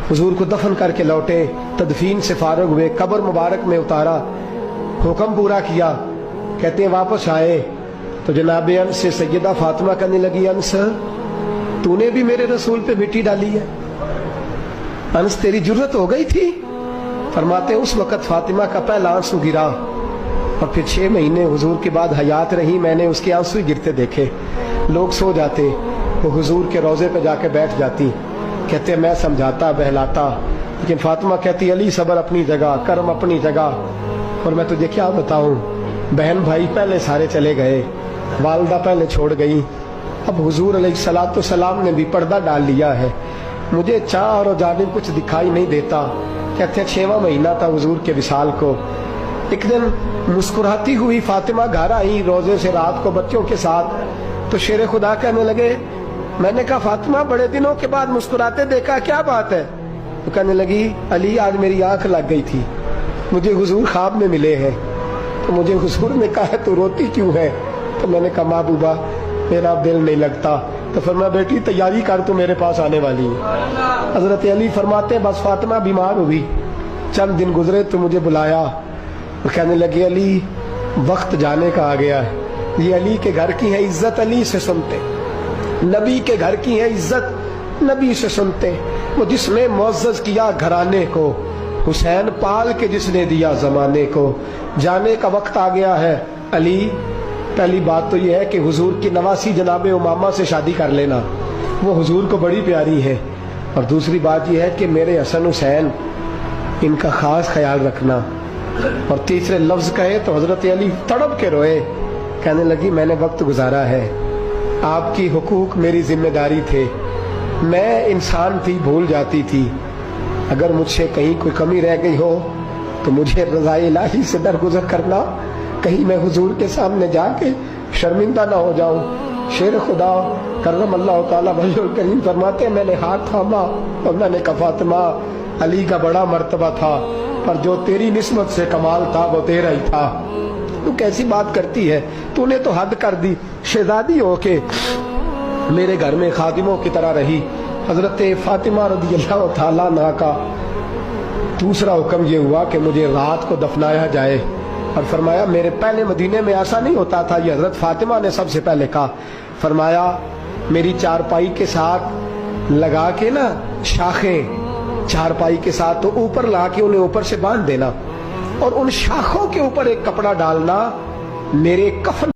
हुजूर को दफन करके लौटे, तदफीन से फारग हुए, कब्र मुबारक में उतारा, हुक्म पूरा किया। कहते हैं वापस आए तो जनाब अनस से सैयदा फातिमा कहने लगी, अनस तूने भी मेरे रसूल पे मिट्टी डाली है? अनस तेरी जुर्रत हो गई थी? फरमाते उस वक़्त फातिमा का पहला आंसू गिरा और फिर 6 महीने हुजूर के बाद हयात रही, मैंने उसके आंसू ही गिरते देखे। लोग सो जाते, वो हुजूर के रोज़े पे जाके बैठ जाती। कहते मैं समझाता बहलाता, लेकिन फातिमा कहती अली सबर अपनी जगह, करम अपनी जगह। और मैं तुझे क्या बताऊं, बहन भाई पहले सारे चले गए, वालदा पहले छोड़ गई, अब हुजूर अलैहिस्सलातु सलाम ने भी पर्दा डाल लिया है, मुझे चाह और जानिब कुछ दिखाई नहीं देता। कहते 6वां महीना था हुजूर के विसाल को। एक दिन मुस्कुराती हुई फातिमा घर आई रोजे से रात को बच्चों के साथ, तो शेर खुदा कहने लगे, मैंने कहा फातिमा बड़े दिनों के बाद मुस्कुराते देखा, क्या बात है? तो कहने लगी अली आज मेरी आंख लग गई थी, मुझे हुजूर ख्वाब में मिले हैं, तो मुझे हुजूर ने कहा तू रोती क्यों है? तो मैंने कहा महबूबा मेरा दिल नहीं लगता। तो फरमाया बेटी तैयारी कर, तू मेरे पास आने वाली है। हजरत अली फरमाते बस फातिमा बीमार हुई, चंद दिन गुजरे तो मुझे बुलाया और कहने लगे अली वक्त जाने का आ गया है, ये अली के घर की है इज्जत, अली से सुनते, नबी के घर की है इज्जत, नबी से सुनते। वो जिसने मुअज़्ज़ज़ किया घराने को, हुसैन पाल के जिसने दिया जमाने को, जाने का वक्त आ गया है अली। पहली बात तो यह है कि हुजूर की नवासी जनाबे उमामा से शादी कर लेना, वो हुजूर को बड़ी प्यारी है। और दूसरी बात यह है कि मेरे हसन हुसैन इनका खास ख्याल रखना। और तीसरे लफ्ज कहे तो हजरत अली तड़प के रोए, कहने लगी मैंने वक्त गुजारा है, आपकी हुकूक मेरी जिम्मेदारी थे, मैं इंसान थी भूल जाती थी, अगर मुझसे कहीं कोई कमी रह गई हो तो मुझे रज़ाए इलाही से दरगुजर करना, कहीं मैं हुजूर के सामने जाके शर्मिंदा ना हो जाऊं। शेर खुदा करम अल्लाह ताला वजहुल करीम फरमाते मैंने हाथ थामा और मैंने कहा फातिमा अली का बड़ा मर्तबा था, पर जो तेरी निस्बत से कमाल था वो तेरा ही था। तू कैसी बात करती है, तूने तो हद कर दी, शहजादी हो के मेरे घर में खादिमों की तरह रही। हजरत फातिमा रज़ियल्लाहु ताला अन्हा का दूसरा हुक्म ये हुआ कि मुझे रात को दफनाया जाए। और फरमाया मेरे पहले मदीने में ऐसा नहीं होता था, ये हजरत फातिमा ने सबसे पहले कहा। फरमाया मेरी चारपाई के साथ लगा के ना शाखें, चारपाई के साथ तो ऊपर ला के उन्हें ऊपर से बांध देना और उन शाखों के ऊपर एक कपड़ा डालना, मेरे कफन